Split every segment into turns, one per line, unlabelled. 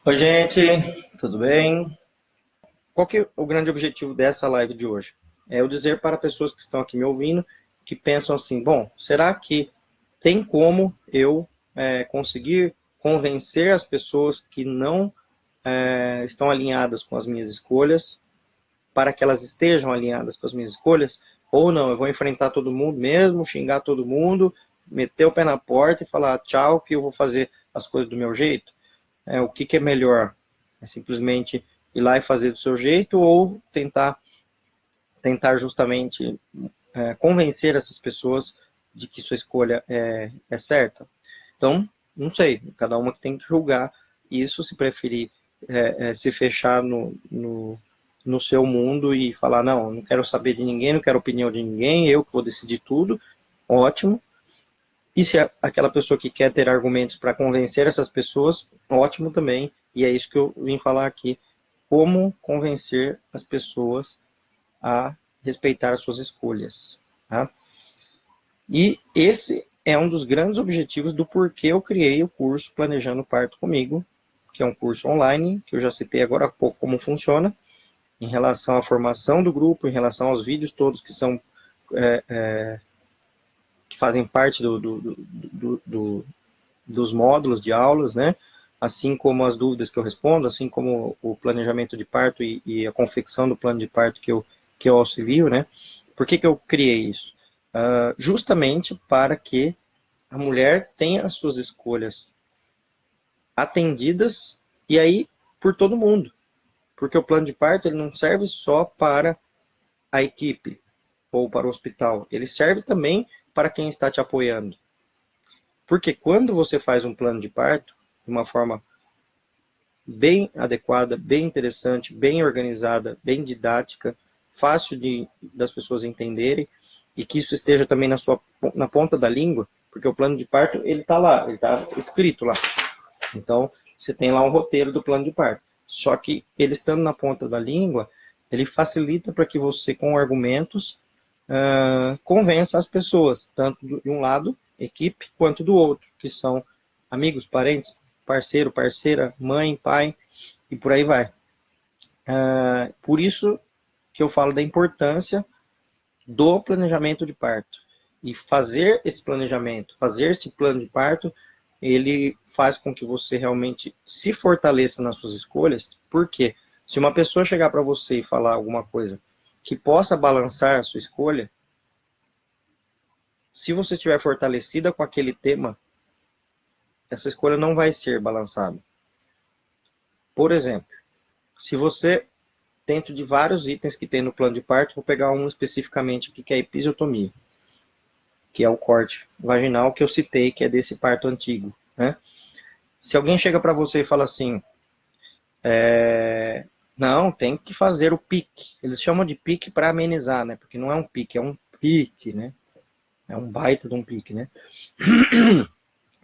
Oi, gente, tudo bem? Qual que é o grande objetivo dessa live de hoje? É eu dizer para pessoas que estão aqui me ouvindo, que pensam assim, bom, será que tem como eu conseguir convencer as pessoas que não estão alinhadas com as minhas escolhas, para que elas estejam alinhadas com as minhas escolhas? Ou não, eu vou enfrentar todo mundo mesmo, xingar todo mundo, meter o pé na porta e falar tchau, que eu vou fazer as coisas do meu jeito? O que é melhor? É simplesmente ir lá e fazer do seu jeito ou tentar justamente convencer essas pessoas de que sua escolha é certa? Então, não sei, cada uma que tem que julgar isso, se preferir se fechar no seu mundo e falar, não quero saber de ninguém, não quero opinião de ninguém, eu que vou decidir tudo, ótimo. E se é aquela pessoa que quer ter argumentos para convencer essas pessoas, ótimo também. E é isso que eu vim falar aqui. Como convencer as pessoas a respeitar as suas escolhas. Tá? E esse é um dos grandes objetivos do porquê eu criei o curso Planejando Parto Comigo, que é um curso online, que eu já citei agora há pouco como funciona, em relação à formação do grupo, em relação aos vídeos todos que são que fazem parte dos módulos de aulas, né? Assim como as dúvidas que eu respondo, assim como o planejamento de parto e a confecção do plano de parto que eu auxilio, né? Por que eu criei isso? Justamente para que a mulher tenha as suas escolhas atendidas e aí por todo mundo. Porque o plano de parto ele não serve só para a equipe ou para o hospital, ele serve também para quem está te apoiando. Porque quando você faz um plano de parto de uma forma bem adequada, bem interessante, bem organizada, bem didática, fácil das pessoas entenderem e que isso esteja também na ponta da língua, porque o plano de parto ele está lá, ele está escrito lá. Então você tem lá um roteiro do plano de parto. Só que ele estando na ponta da língua, ele facilita para que você com argumentos convença as pessoas, tanto de um lado, equipe, quanto do outro, que são amigos, parentes, parceiro, parceira, mãe, pai, e por aí vai. Por isso que eu falo da importância do planejamento de parto. E fazer esse planejamento, fazer esse plano de parto, ele faz com que você realmente se fortaleça nas suas escolhas. Por quê? Se uma pessoa chegar para você e falar alguma coisa que possa balançar a sua escolha, se você estiver fortalecida com aquele tema, essa escolha não vai ser balançada. Por exemplo, se você, dentro de vários itens que tem no plano de parto, vou pegar um especificamente aqui, que é a episiotomia, que é o corte vaginal que eu citei, que é desse parto antigo, né? Se alguém chega para você e fala assim, não, tem que fazer o pique. Eles chamam de pique para amenizar, né? Porque não é um pique, é um pique, né? É um baita de um pique, né?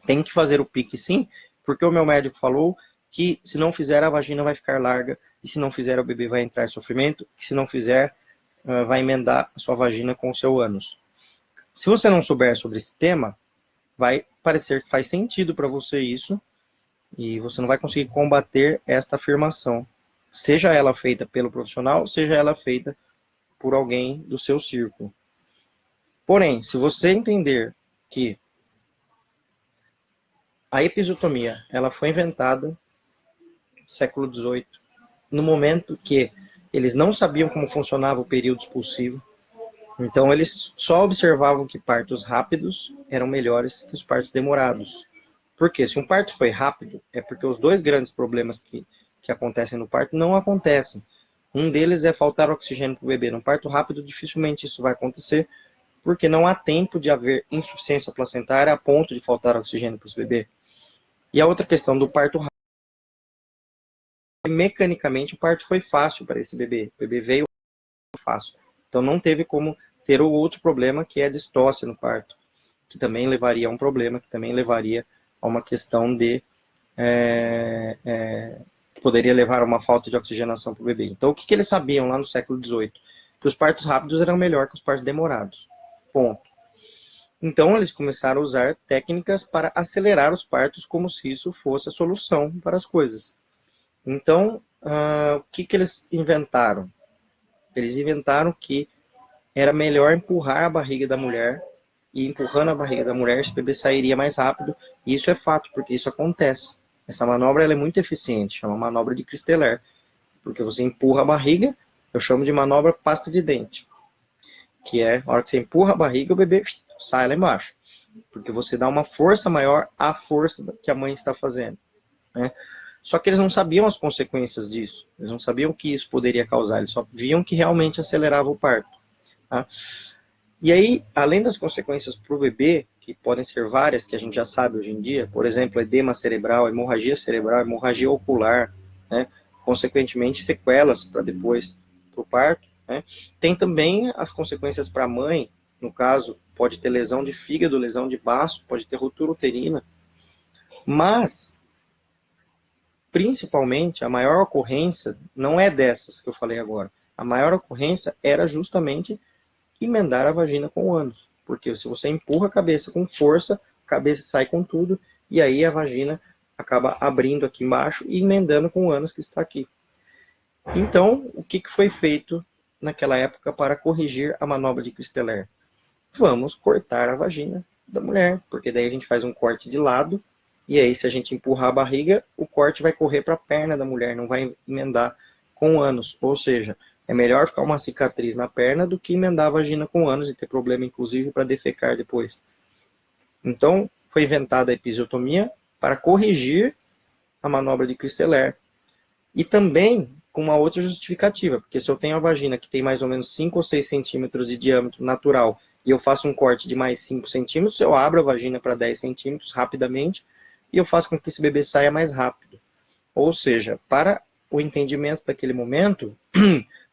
Tem que fazer o pique sim, porque o meu médico falou que se não fizer a vagina vai ficar larga, e se não fizer o bebê vai entrar em sofrimento, e se não fizer vai emendar a sua vagina com o seu ânus. Se você não souber sobre esse tema, vai parecer que faz sentido para você isso, e você não vai conseguir combater esta afirmação, seja ela feita pelo profissional, seja ela feita por alguém do seu círculo. Porém, se você entender que a episiotomia ela foi inventada no século XVIII, no momento que eles não sabiam como funcionava o período expulsivo, então eles só observavam que partos rápidos eram melhores que os partos demorados. Porque se um parto foi rápido, é porque os dois grandes problemas que acontecem no parto não acontecem. Um deles é faltar oxigênio para o bebê. No parto rápido, dificilmente isso vai acontecer, porque não há tempo de haver insuficiência placentária a ponto de faltar oxigênio para o bebê. E a outra questão do parto rápido, mecanicamente o parto foi fácil para esse bebê. O bebê veio fácil. Então não teve como ter o outro problema, que é a distócia no parto, que também levaria a um problema, que também levaria a uma questão de que poderia levar a uma falta de oxigenação para o bebê. Então, o que eles sabiam lá no século XVIII? Que os partos rápidos eram melhor que os partos demorados. Ponto. Então, eles começaram a usar técnicas para acelerar os partos como se isso fosse a solução para as coisas. Então, o que eles inventaram? Eles inventaram que era melhor empurrar a barriga da mulher, e empurrando a barriga da mulher, esse bebê sairia mais rápido. E isso é fato, porque isso acontece. Essa manobra ela é muito eficiente, chama manobra de Christeler, porque você empurra a barriga, eu chamo de manobra pasta de dente, que é a hora que você empurra a barriga, o bebê sai lá embaixo, porque você dá uma força maior à força que a mãe está fazendo, né? Só que eles não sabiam as consequências disso, eles não sabiam o que isso poderia causar, eles só viam que realmente acelerava o parto, tá? E aí, além das consequências para o bebê, que podem ser várias, que a gente já sabe hoje em dia, por exemplo, edema cerebral, hemorragia ocular, né? Consequentemente, sequelas para depois para o parto, né? Tem também as consequências para a mãe, no caso, pode ter lesão de fígado, lesão de baço, pode ter ruptura uterina, mas, principalmente, a maior ocorrência não é dessas que eu falei agora. A maior ocorrência era justamente emendar a vagina com o ânus. Porque se você empurra a cabeça com força, a cabeça sai com tudo, e aí a vagina acaba abrindo aqui embaixo e emendando com o ânus que está aqui. Então, o que foi feito naquela época para corrigir a manobra de Christeler? Vamos cortar a vagina da mulher, porque daí a gente faz um corte de lado, e aí se a gente empurrar a barriga, o corte vai correr para a perna da mulher, não vai emendar com o ânus. Ou seja, é melhor ficar uma cicatriz na perna do que emendar a vagina com o ânus e ter problema, inclusive, para defecar depois. Então, foi inventada a episiotomia para corrigir a manobra de Christeler. E também com uma outra justificativa, porque se eu tenho a vagina que tem mais ou menos 5 ou 6 centímetros de diâmetro natural e eu faço um corte de mais 5 centímetros, eu abro a vagina para 10 centímetros rapidamente e eu faço com que esse bebê saia mais rápido. Ou seja, para o entendimento daquele momento,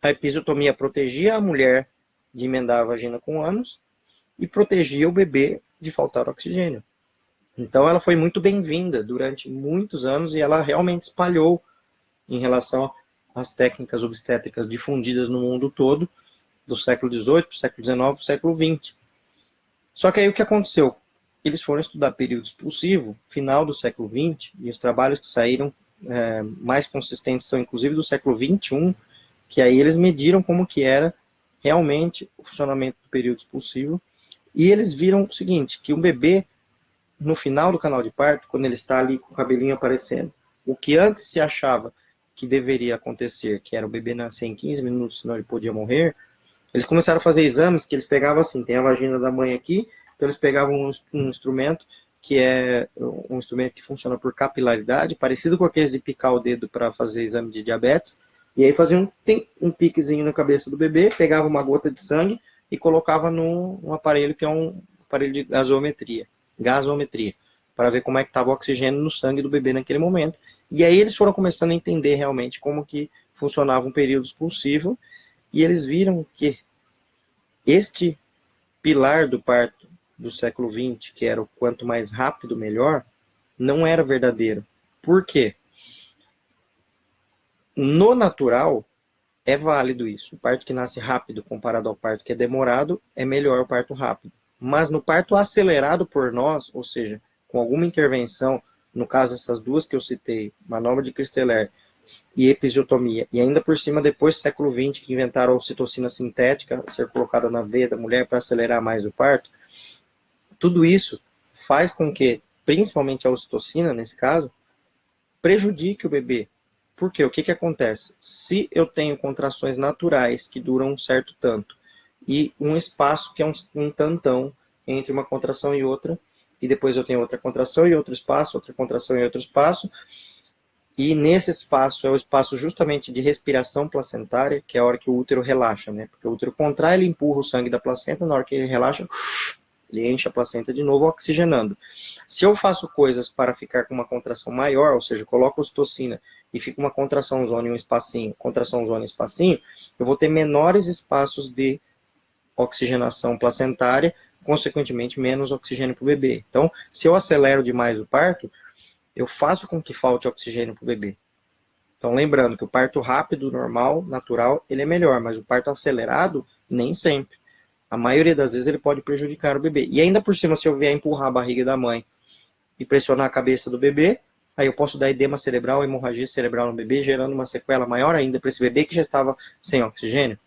a episiotomia protegia a mulher de emendar a vagina com ânus e protegia o bebê de faltar oxigênio. Então ela foi muito bem-vinda durante muitos anos e ela realmente espalhou em relação às técnicas obstétricas difundidas no mundo todo, do século XVIII, do século XIX, do século XX. Só que aí o que aconteceu? Eles foram estudar período expulsivo, final do século XX, e os trabalhos que saíram mais consistentes são inclusive do século XXI, que aí eles mediram como que era realmente o funcionamento do período expulsivo, e eles viram o seguinte, que um bebê, no final do canal de parto, quando ele está ali com o cabelinho aparecendo, o que antes se achava que deveria acontecer, que era o bebê nascer em 15 minutos, senão ele podia morrer, eles começaram a fazer exames que eles pegavam assim, tem a vagina da mãe aqui, então eles pegavam um instrumento que é um instrumento que funciona por capilaridade, parecido com aqueles de picar o dedo para fazer exame de diabetes, e aí faziam um piquezinho na cabeça do bebê, pegava uma gota de sangue e colocava num aparelho que é um aparelho de gasometria, para ver como é que estava o oxigênio no sangue do bebê naquele momento. E aí eles foram começando a entender realmente como que funcionava um período expulsivo, e eles viram que este pilar do parto do século XX, que era o quanto mais rápido, melhor, não era verdadeiro. Por quê? No natural, é válido isso. O parto que nasce rápido comparado ao parto que é demorado, é melhor o parto rápido. Mas no parto acelerado por nós, ou seja, com alguma intervenção, no caso essas duas que eu citei, manobra de Christeler e episiotomia, e ainda por cima, depois do século XX, que inventaram a ocitocina sintética, ser colocada na veia da mulher para acelerar mais o parto, tudo isso faz com que, principalmente a ocitocina, nesse caso, prejudique o bebê. Porque o que acontece? Se eu tenho contrações naturais que duram um certo tanto, e um espaço que é um tantão entre uma contração e outra, e depois eu tenho outra contração e outro espaço, outra contração e outro espaço, e nesse espaço é o espaço justamente de respiração placentária, que é a hora que o útero relaxa, né? Porque o útero contrai, ele empurra o sangue da placenta, na hora que ele relaxa, ele enche a placenta de novo, oxigenando. Se eu faço coisas para ficar com uma contração maior, ou seja, coloco ocitocina e fica uma contração zona e um espacinho, contração zona e espacinho, eu vou ter menores espaços de oxigenação placentária, consequentemente menos oxigênio para o bebê. Então, se eu acelero demais o parto, eu faço com que falte oxigênio para o bebê. Então, lembrando que o parto rápido, normal, natural, ele é melhor, mas o parto acelerado, nem sempre. A maioria das vezes ele pode prejudicar o bebê. E ainda por cima, se eu vier empurrar a barriga da mãe e pressionar a cabeça do bebê, Aí eu posso dar edema cerebral, hemorragia cerebral no bebê, gerando uma sequela maior ainda para esse bebê que já estava sem oxigênio.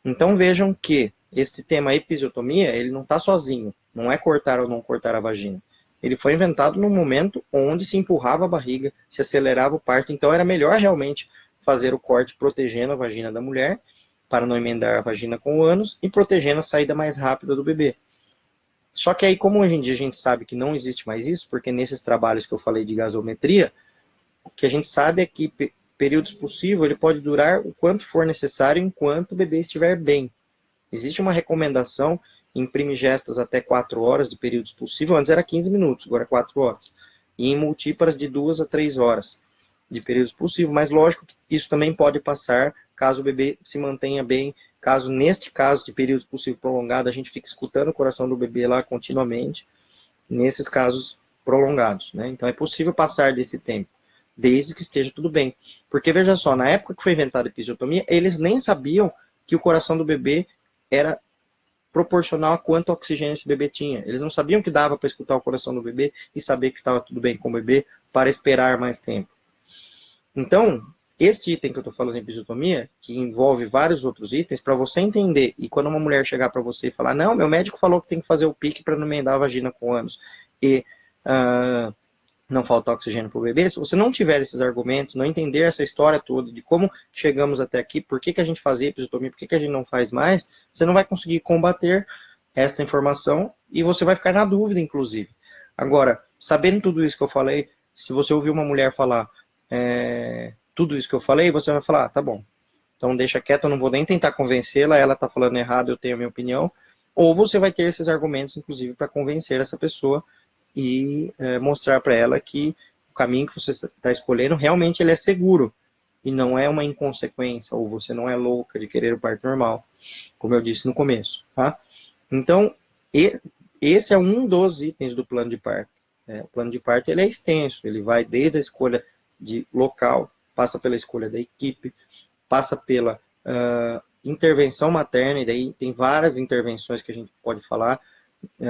Então vejam que este tema episiotomia, ele não está sozinho. Não é cortar ou não cortar a vagina. Ele foi inventado num momento onde se empurrava a barriga, se acelerava o parto. Então era melhor realmente fazer o corte protegendo a vagina da mulher, para não emendar a vagina com o ânus, e protegendo a saída mais rápida do bebê. Só que aí, como hoje em dia a gente sabe que não existe mais isso, porque nesses trabalhos que eu falei de gasometria, o que a gente sabe é que período expulsivo ele pode durar o quanto for necessário enquanto o bebê estiver bem. Existe uma recomendação em primigestas até 4 horas de período expulsivo, antes era 15 minutos, agora 4 horas. E em multíparas de 2 a 3 horas de período expulsivo, mas lógico que isso também pode passar caso o bebê se mantenha bem, caso neste caso de período expulsivo prolongado a gente fique escutando o coração do bebê lá continuamente, nesses casos prolongados, né? Então é possível passar desse tempo, desde que esteja tudo bem. Porque veja só, na época que foi inventada a episiotomia, eles nem sabiam que o coração do bebê era proporcional a quanto oxigênio esse bebê tinha. Eles não sabiam que dava para escutar o coração do bebê e saber que estava tudo bem com o bebê para esperar mais tempo. Então, este item que eu estou falando em episiotomia, que envolve vários outros itens, para você entender, e quando uma mulher chegar para você e falar, não, meu médico falou que tem que fazer o pique para não emendar a vagina com ânus, e não faltar oxigênio para o bebê, se você não tiver esses argumentos, não entender essa história toda de como chegamos até aqui, por que a gente fazia episiotomia, por que a gente não faz mais, você não vai conseguir combater esta informação e você vai ficar na dúvida, inclusive. Agora, sabendo tudo isso que eu falei, se você ouvir uma mulher falar tudo isso que eu falei, você vai falar, tá bom, então deixa quieto, eu não vou nem tentar convencê-la, ela está falando errado, eu tenho a minha opinião, ou você vai ter esses argumentos, inclusive, para convencer essa pessoa e mostrar para ela que o caminho que você está escolhendo realmente ele é seguro e não é uma inconsequência, ou você não é louca de querer o parto normal, como eu disse no começo, tá? Então, esse é um dos itens do plano de parto. O plano de parto ele é extenso, ele vai desde a escolha de local, passa pela escolha da equipe, passa pela intervenção materna, e daí tem várias intervenções que a gente pode falar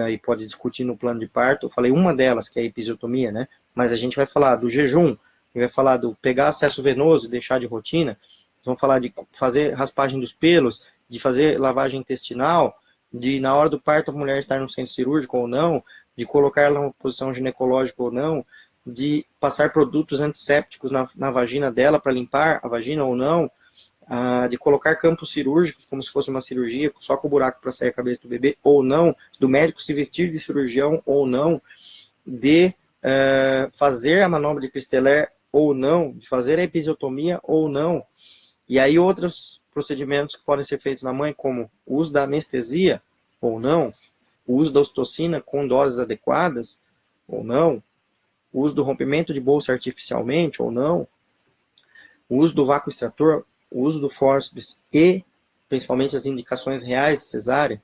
e pode discutir no plano de parto. Eu falei uma delas, que é a episiotomia, né? Mas a gente vai falar do jejum, vai falar do pegar acesso venoso e deixar de rotina, vamos falar de fazer raspagem dos pelos, de fazer lavagem intestinal, de na hora do parto a mulher estar no centro cirúrgico ou não, de colocar ela numa posição ginecológica ou não, de passar produtos antissépticos na vagina dela para limpar a vagina ou não, de colocar campos cirúrgicos como se fosse uma cirurgia, só com o buraco para sair a cabeça do bebê ou não, do médico se vestir de cirurgião ou não, de fazer a manobra de Christeler ou não, de fazer a episiotomia ou não, e aí outros procedimentos que podem ser feitos na mãe, como o uso da anestesia ou não, o uso da ocitocina com doses adequadas ou não, o uso do rompimento de bolsa artificialmente ou não, o uso do vácuo extrator, o uso do fórceps e, principalmente, as indicações reais de cesárea,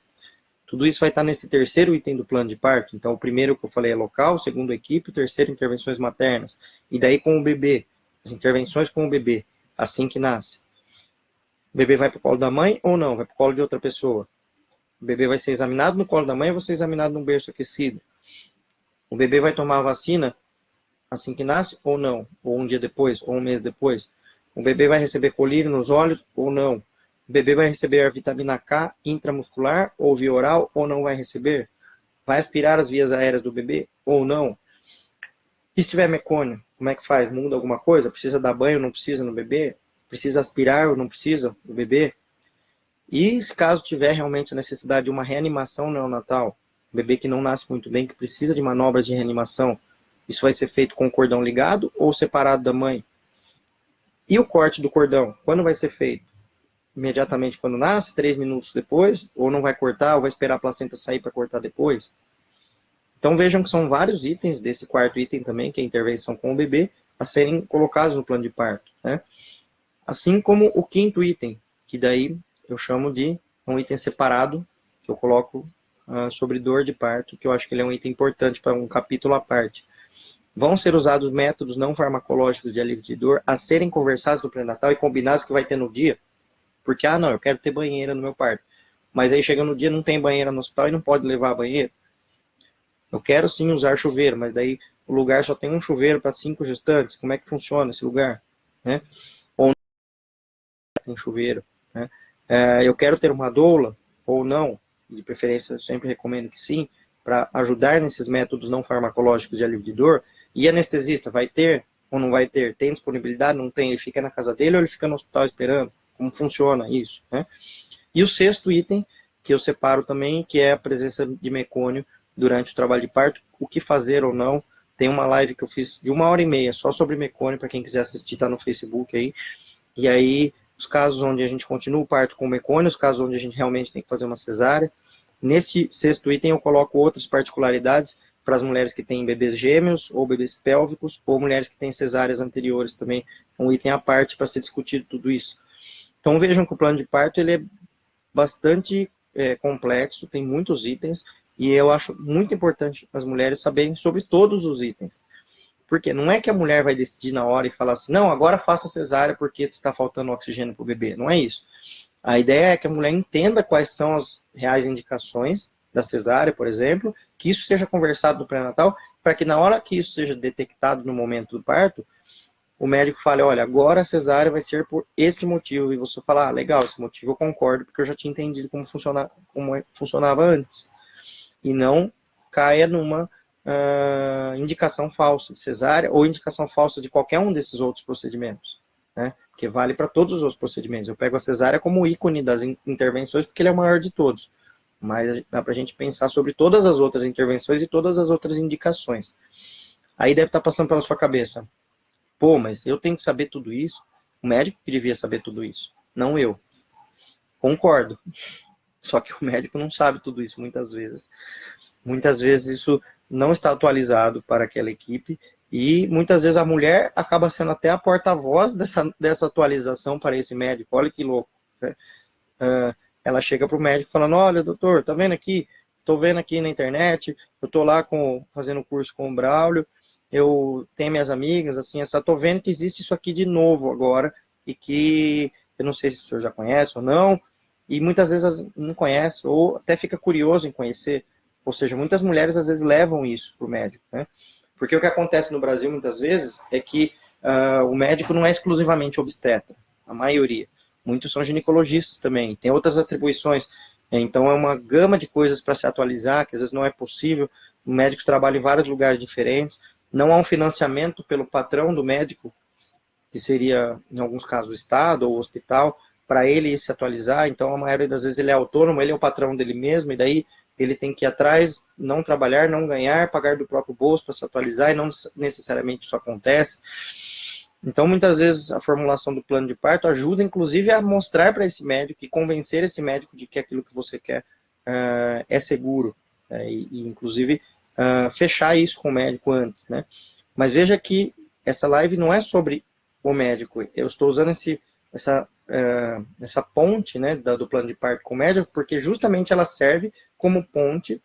tudo isso vai estar nesse terceiro item do plano de parto. Então, o primeiro que eu falei é local, o segundo equipe, o terceiro intervenções maternas. E daí com o bebê, as intervenções com o bebê, assim que nasce. O bebê vai para o colo da mãe ou não? Vai para o colo de outra pessoa? O bebê vai ser examinado no colo da mãe ou vai ser examinado num berço aquecido? O bebê vai tomar a vacina assim que nasce ou não? Ou um dia depois, ou um mês depois? O bebê vai receber colírio nos olhos ou não? O bebê vai receber a vitamina K intramuscular ou via oral ou não vai receber? Vai aspirar as vias aéreas do bebê ou não? E se tiver mecônio, como é que faz? Muda alguma coisa? Precisa dar banho ou não precisa no bebê? Precisa aspirar ou não precisa do bebê? E se caso tiver realmente a necessidade de uma reanimação neonatal, bebê que não nasce muito bem, que precisa de manobras de reanimação, isso vai ser feito com o cordão ligado ou separado da mãe? E o corte do cordão, quando vai ser feito? Imediatamente quando nasce, 3 minutos depois? Ou não vai cortar, ou vai esperar a placenta sair para cortar depois? Então vejam que são vários itens desse quarto item também, que é a intervenção com o bebê, a serem colocados no plano de parto, né? Assim como o quinto item, que daí eu chamo de um item separado, que eu coloco sobre dor de parto, que eu acho que ele é um item importante para um capítulo à parte. Vão ser usados métodos não farmacológicos de alívio de dor a serem conversados no pré-natal e combinados que vai ter no dia. Porque, não, eu quero ter banheira no meu parto. Mas aí chega no dia, não tem banheira no hospital e não pode levar a banheira. Eu quero sim usar chuveiro, mas daí o lugar só tem um chuveiro para 5 gestantes, como é que funciona esse lugar? Né? Ou não tem chuveiro, né? Eu quero ter uma doula ou não, de preferência eu sempre recomendo que sim, para ajudar nesses métodos não farmacológicos de alívio de dor. E anestesista, vai ter ou não vai ter? Tem disponibilidade? Não tem? Ele fica na casa dele ou ele fica no hospital esperando? Como funciona isso, né? E o sexto item, que eu separo também, que é a presença de mecônio durante o trabalho de parto, o que fazer ou não. Tem uma live que eu fiz de 1h30 só sobre mecônio, para quem quiser assistir, tá no Facebook aí. E aí, os casos onde a gente continua o parto com mecônio, os casos onde a gente realmente tem que fazer uma cesárea. Nesse sexto item eu coloco outras particularidades para as mulheres que têm bebês gêmeos, ou bebês pélvicos, ou mulheres que têm cesáreas anteriores também, um item à parte para ser discutido tudo isso. Então vejam que o plano de parto ele é bastante complexo, tem muitos itens, e eu acho muito importante as mulheres saberem sobre todos os itens. Porque não é que a mulher vai decidir na hora e falar assim, não, agora faça cesárea porque está faltando oxigênio para o bebê. Não é isso. A ideia é que a mulher entenda quais são as reais indicações da cesárea, por exemplo, que isso seja conversado no pré-natal, para que na hora que isso seja detectado no momento do parto, o médico fale, olha, agora a cesárea vai ser por esse motivo, e você fala, ah, legal, esse motivo eu concordo, porque eu já tinha entendido como funcionava antes. E não caia numa indicação falsa de cesárea ou indicação falsa de qualquer um desses outros procedimentos, né? Porque vale para todos os outros procedimentos. Eu pego a cesárea como ícone das intervenções, porque ele é o maior de todos. Mas dá para a gente pensar sobre todas as outras intervenções e todas as outras indicações. Aí deve estar passando pela sua cabeça, pô, mas eu tenho que saber tudo isso? O médico que devia saber tudo isso, não eu. Concordo. Só que o médico não sabe tudo isso muitas vezes. Muitas vezes isso não está atualizado para aquela equipe e muitas vezes a mulher acaba sendo até a porta-voz dessa atualização para esse médico. Olha que louco, né? Ela chega para o médico falando, olha, doutor, tá vendo aqui? Estou vendo aqui na internet, eu estou lá fazendo curso com o Braulio, eu tenho minhas amigas, assim, eu só estou vendo que existe isso aqui de novo agora e que eu não sei se o senhor já conhece ou não, e muitas vezes não conhece ou até fica curioso em conhecer. Ou seja, muitas mulheres às vezes levam isso para o médico, né? Porque o que acontece no Brasil muitas vezes é que o médico não é exclusivamente obstetra, a maioria. Muitos são ginecologistas também, tem outras atribuições. Então é uma gama de coisas para se atualizar, que às vezes não é possível. O médico trabalha em vários lugares diferentes, não há um financiamento pelo patrão do médico, que seria, em alguns casos, o Estado ou o hospital, para ele se atualizar. Então, a maioria das vezes ele é autônomo, ele é o patrão dele mesmo, e daí ele tem que ir atrás, não trabalhar, não ganhar, pagar do próprio bolso para se atualizar, e não necessariamente isso acontece. Então, muitas vezes, a formulação do plano de parto ajuda, inclusive, a mostrar para esse médico e convencer esse médico de que aquilo que você quer é seguro. Inclusive, fechar isso com o médico antes, né? Mas veja que essa live não é sobre o médico. Eu estou usando essa ponte, né, do plano de parto com o médico, porque justamente ela serve como ponte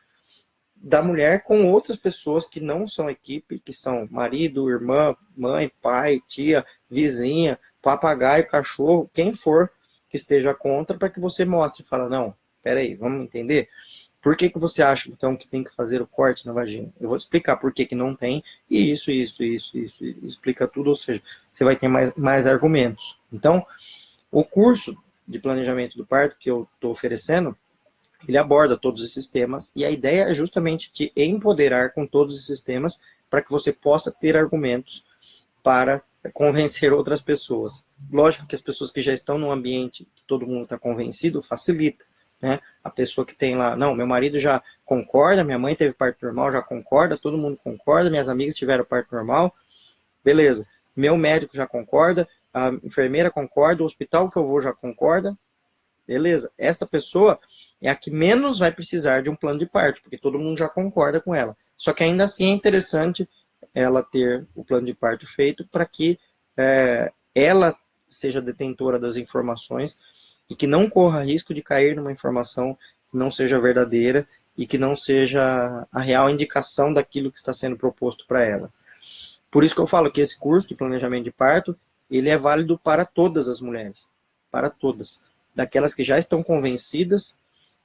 da mulher com outras pessoas que não são equipe, que são marido, irmã, mãe, pai, tia, vizinha, papagaio, cachorro, quem for que esteja contra, para que você mostre e fala, não, peraí, vamos entender? Por que você acha, então, que tem que fazer o corte na vagina? Eu vou te explicar por que não tem, e isso, explica tudo, ou seja, você vai ter mais argumentos. Então, o curso de planejamento do parto que eu estou oferecendo, ele aborda todos esses temas, e a ideia é justamente te empoderar com todos esses temas, para que você possa ter argumentos para convencer outras pessoas. Lógico que as pessoas que já estão no ambiente, que todo mundo está convencido, facilita. Né? A pessoa que tem lá, não, meu marido já concorda, minha mãe teve parto normal, já concorda, todo mundo concorda, minhas amigas tiveram parto normal, beleza. Meu médico já concorda, a enfermeira concorda, o hospital que eu vou já concorda, beleza. Esta pessoa é a que menos vai precisar de um plano de parto, porque todo mundo já concorda com ela. Só que ainda assim é interessante ela ter o plano de parto feito para que ela seja detentora das informações e que não corra risco de cair numa informação que não seja verdadeira e que não seja a real indicação daquilo que está sendo proposto para ela. Por isso que eu falo que esse curso de planejamento de parto, ele é válido para todas as mulheres, para todas. Daquelas que já estão convencidas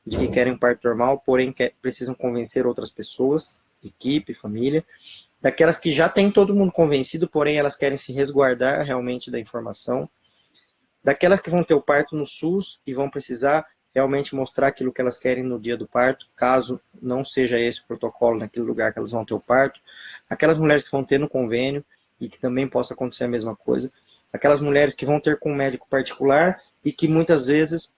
de que querem um parto normal, porém precisam convencer outras pessoas, equipe, família, daquelas que já tem todo mundo convencido, porém elas querem se resguardar realmente da informação, daquelas que vão ter o parto no SUS e vão precisar realmente mostrar aquilo que elas querem no dia do parto, caso não seja esse o protocolo naquele lugar que elas vão ter o parto, aquelas mulheres que vão ter no convênio e que também possa acontecer a mesma coisa, aquelas mulheres que vão ter com um médico particular e que muitas vezes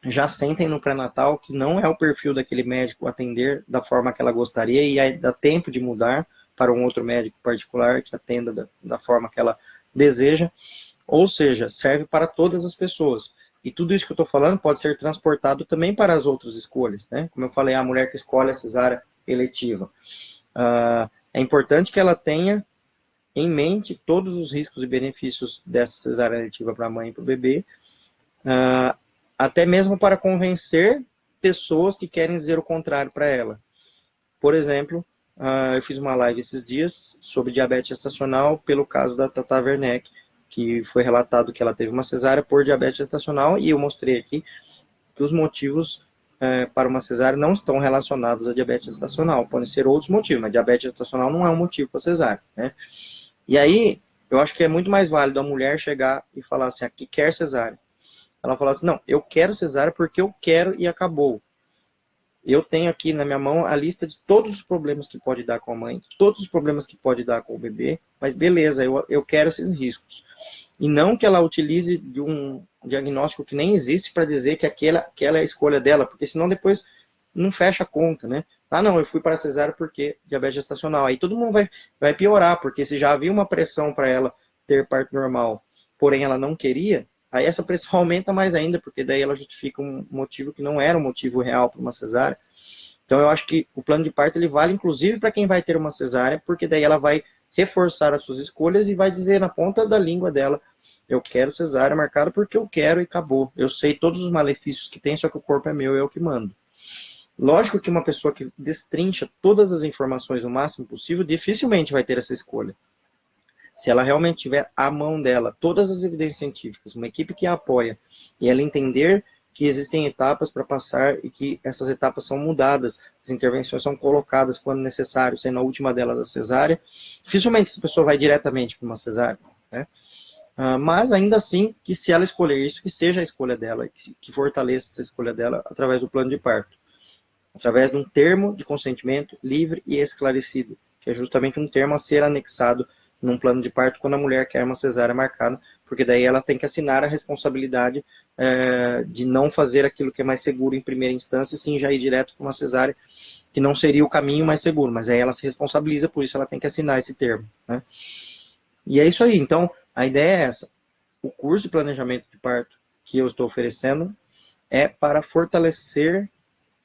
já sentem no pré-natal que não é o perfil daquele médico atender da forma que ela gostaria e aí dá tempo de mudar para um outro médico particular que atenda da forma que ela deseja, ou seja, serve para todas as pessoas. E tudo isso que eu estou falando pode ser transportado também para as outras escolhas, né? Como eu falei, a mulher que escolhe a cesárea eletiva. É importante que ela tenha em mente todos os riscos e benefícios dessa cesárea eletiva para a mãe e para o bebê, até mesmo para convencer pessoas que querem dizer o contrário para ela. Por exemplo, eu fiz uma live esses dias sobre diabetes gestacional pelo caso da Tata Werneck, que foi relatado que ela teve uma cesárea por diabetes gestacional, e eu mostrei aqui que os motivos para uma cesárea não estão relacionados à diabetes gestacional, podem ser outros motivos, mas diabetes gestacional não é um motivo para cesárea, né? E aí, eu acho que é muito mais válido a mulher chegar e falar assim, aqui quer cesárea. Ela falar assim, não, eu quero cesárea porque eu quero e acabou. Eu tenho aqui na minha mão a lista de todos os problemas que pode dar com a mãe, todos os problemas que pode dar com o bebê, mas beleza, eu quero esses riscos. E não que ela utilize de um diagnóstico que nem existe para dizer que aquela é a escolha dela, porque senão depois não fecha a conta, né? Ah, não, eu fui para a cesárea porque diabetes gestacional. Aí todo mundo vai piorar, porque se já havia uma pressão para ela ter parto normal, porém ela não queria, aí essa pressão aumenta mais ainda, porque daí ela justifica um motivo que não era um motivo real para uma cesárea. Então eu acho que o plano de parto ele vale inclusive para quem vai ter uma cesárea, porque daí ela vai reforçar as suas escolhas e vai dizer na ponta da língua dela, eu quero cesárea marcada porque eu quero e acabou. Eu sei todos os malefícios que tem, só que o corpo é meu, eu que mando. Lógico que uma pessoa que destrincha todas as informações o máximo possível, dificilmente vai ter essa escolha. Se ela realmente tiver à mão dela todas as evidências científicas, uma equipe que a apoia, e ela entender que existem etapas para passar e que essas etapas são mudadas, as intervenções são colocadas quando necessário, sendo a última delas a cesárea, dificilmente essa pessoa vai diretamente para uma cesárea, né? Mas ainda assim, que se ela escolher isso, que seja a escolha dela, que fortaleça essa escolha dela através do plano de parto, através de um termo de consentimento livre e esclarecido, que é justamente um termo a ser anexado num plano de parto quando a mulher quer uma cesárea marcada, porque daí ela tem que assinar a responsabilidade de não fazer aquilo que é mais seguro em primeira instância, e sim já ir direto para uma cesárea, que não seria o caminho mais seguro, mas aí ela se responsabiliza, por isso ela tem que assinar esse termo, né? E é isso aí, então a ideia é essa. O curso de planejamento de parto que eu estou oferecendo é para fortalecer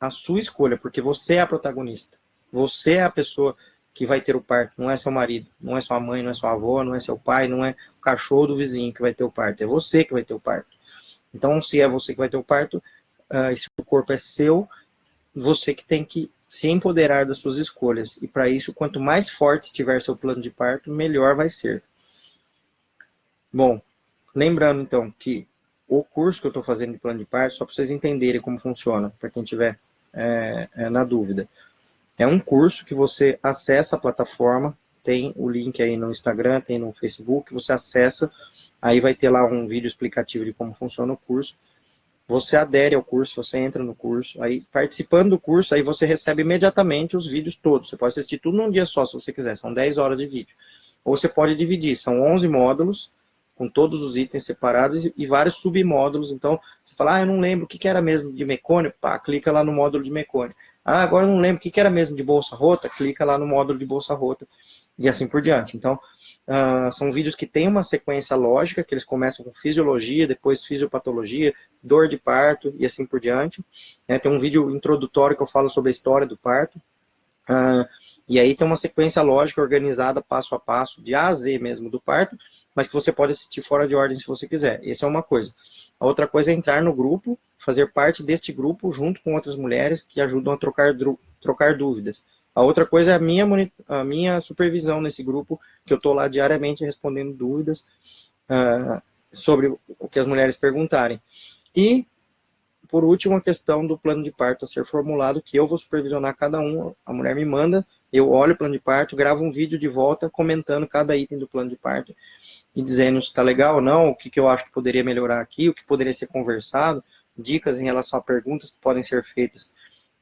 a sua escolha, porque você é a protagonista. Você é a pessoa que vai ter o parto, não é seu marido, não é sua mãe, não é sua avó, não é seu pai, não é o cachorro do vizinho que vai ter o parto, é você que vai ter o parto. Então, se é você que vai ter o parto, se o corpo é seu, você que tem que se empoderar das suas escolhas. E para isso, quanto mais forte estiver seu plano de parto, melhor vai ser. Bom, lembrando então que o curso que eu estou fazendo de plano de parto, só para vocês entenderem como funciona, para quem tiver na dúvida. É um curso que você acessa a plataforma, tem o link aí no Instagram, tem no Facebook, você acessa, aí vai ter lá um vídeo explicativo de como funciona o curso. Você adere ao curso, você entra no curso, aí participando do curso, aí você recebe imediatamente os vídeos todos. Você pode assistir tudo num dia só, se você quiser, são 10 horas de vídeo. Ou você pode dividir, são 11 módulos, com todos os itens separados e vários submódulos. Então, você fala, eu não lembro o que era mesmo de mecônio, pá, clica lá no módulo de mecônio. Agora eu não lembro o que era mesmo de bolsa rota, clica lá no módulo de bolsa rota, e assim por diante. Então, são vídeos que têm uma sequência lógica, que eles começam com fisiologia, depois fisiopatologia, dor de parto, e assim por diante. Tem um vídeo introdutório que eu falo sobre a história do parto. E aí tem uma sequência lógica organizada passo a passo, de A a Z mesmo do parto, mas que você pode assistir fora de ordem se você quiser. Essa é uma coisa. A outra coisa é entrar no grupo, fazer parte deste grupo junto com outras mulheres que ajudam a trocar dúvidas. A outra coisa é a minha supervisão nesse grupo, que eu estou lá diariamente respondendo dúvidas sobre o que as mulheres perguntarem. E, por último, a questão do plano de parto a ser formulado, que eu vou supervisionar cada um, a mulher me manda, eu olho o plano de parto, gravo um vídeo de volta comentando cada item do plano de parto e dizendo se está legal ou não, o que, que eu acho que poderia melhorar aqui, o que poderia ser conversado, dicas em relação a perguntas que podem ser feitas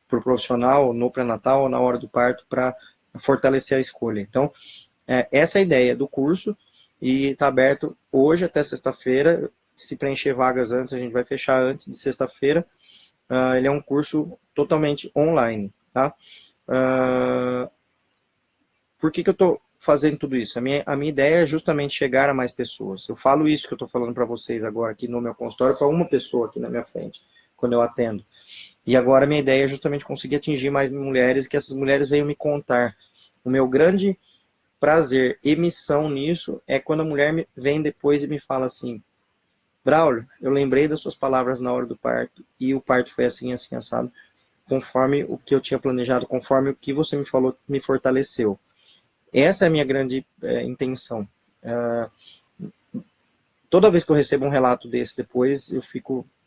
por profissional no pré-natal ou na hora do parto para fortalecer a escolha. Então, essa é a ideia do curso e está aberto hoje até sexta-feira. Se preencher vagas antes, a gente vai fechar antes de sexta-feira. Ele é um curso totalmente online, tá? Por que eu estou fazendo tudo isso? A minha ideia é justamente chegar a mais pessoas. Eu falo isso que eu estou falando para vocês agora aqui no meu consultório para uma pessoa aqui na minha frente, quando eu atendo. E agora a minha ideia é justamente conseguir atingir mais mulheres, que essas mulheres venham me contar. O meu grande prazer e missão nisso é quando a mulher vem depois e me fala assim: Braulio, eu lembrei das suas palavras na hora do parto e o parto foi assim, assim, assado, conforme o que eu tinha planejado, conforme o que você me falou, me fortaleceu. Essa é a minha grande intenção. Toda vez que eu recebo um relato desse depois, eu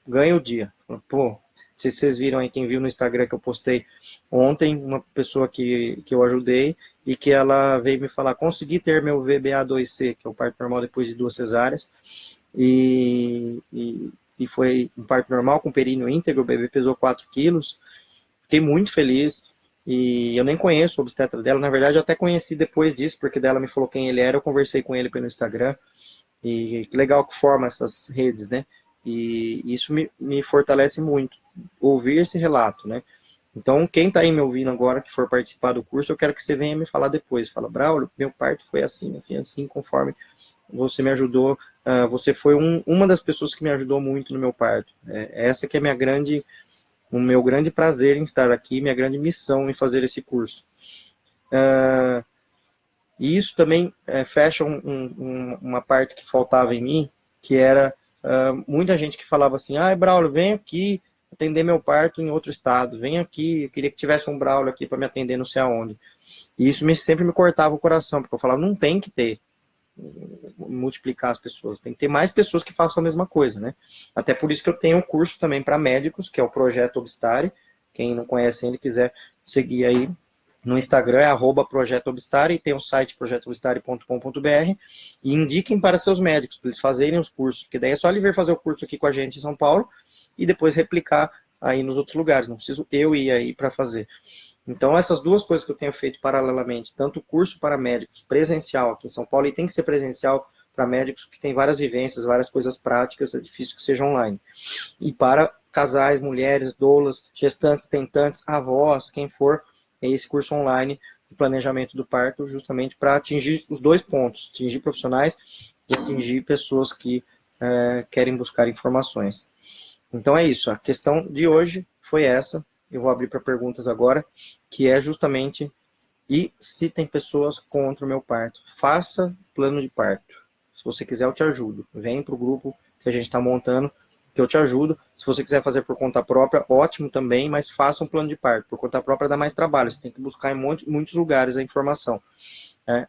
ganho o dia. Pô, não sei se vocês viram aí, quem viu no Instagram que eu postei ontem, uma pessoa que eu ajudei e que ela veio me falar, consegui ter meu VBA2C, que é o parto normal depois de 2 cesáreas, e foi um parto normal com períneo íntegro, o bebê pesou 4 quilos, fiquei muito feliz, e eu nem conheço o obstetra dela, na verdade eu até conheci depois disso, porque dela me falou quem ele era, eu conversei com ele pelo Instagram, e que legal que forma essas redes, né? E isso me fortalece muito, ouvir esse relato, né? Então, quem está aí me ouvindo agora, que for participar do curso, eu quero que você venha me falar depois. Fala, Braulio, meu parto foi assim, assim, assim, conforme você me ajudou. Você foi uma das pessoas que me ajudou muito no meu parto. Essa que é o meu grande prazer em estar aqui, minha grande missão em fazer esse curso. E isso também fecha uma parte que faltava em mim, que era muita gente que falava assim, Braulio, vem aqui atender meu parto em outro estado, vem aqui, eu queria que tivesse um Braulio aqui para me atender não sei aonde. E isso sempre me cortava o coração, porque eu falava, não tem que ter, multiplicar as pessoas, tem que ter mais pessoas que façam a mesma coisa, né? Até por isso que eu tenho um curso também para médicos, que é o Projeto Obstare, quem não conhece ainda quiser seguir aí no Instagram, é @Projeto Obstare, e tem o site projetoobstare.com.br, e indiquem para seus médicos, para eles fazerem os cursos, porque daí é só ele vir fazer o curso aqui com a gente em São Paulo, e depois replicar aí nos outros lugares, não preciso eu ir aí para fazer. Então, essas duas coisas que eu tenho feito paralelamente, tanto o curso para médicos presencial aqui em São Paulo, e tem que ser presencial para médicos que tem várias vivências, várias coisas práticas, é difícil que seja online. E para casais, mulheres, doulas, gestantes, tentantes, avós, quem for, é esse curso online de planejamento do parto, justamente para atingir os dois pontos, atingir profissionais e atingir pessoas que querem buscar informações. Então é isso, a questão de hoje foi essa. Eu vou abrir para perguntas agora, que é justamente, e se tem pessoas contra o meu parto? Faça plano de parto. Se você quiser, eu te ajudo. Vem para o grupo que a gente está montando, que eu te ajudo. Se você quiser fazer por conta própria, ótimo também, mas faça um plano de parto. Por conta própria dá mais trabalho, você tem que buscar em muitos lugares a informação.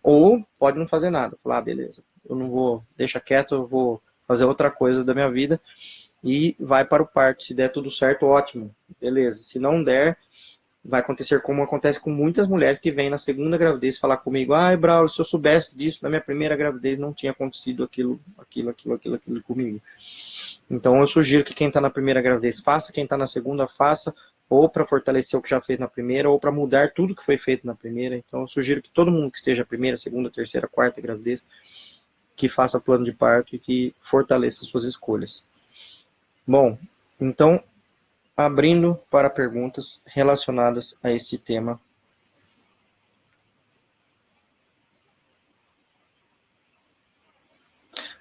Ou pode não fazer nada. Falar, beleza, eu não vou, deixa quieto, eu vou fazer outra coisa da minha vida e vai para o parto. Se der tudo certo, ótimo, beleza. Se não der, vai acontecer como acontece com muitas mulheres que vêm na segunda gravidez falar comigo, Braulio, se eu soubesse disso na minha primeira gravidez, não tinha acontecido aquilo comigo. Então eu sugiro que quem está na primeira gravidez faça, quem está na segunda faça, ou para fortalecer o que já fez na primeira, ou para mudar tudo que foi feito na primeira. Então eu sugiro que todo mundo que esteja primeira, segunda, terceira, quarta gravidez, que faça plano de parto e que fortaleça suas escolhas. Bom, então, abrindo para perguntas relacionadas a este tema.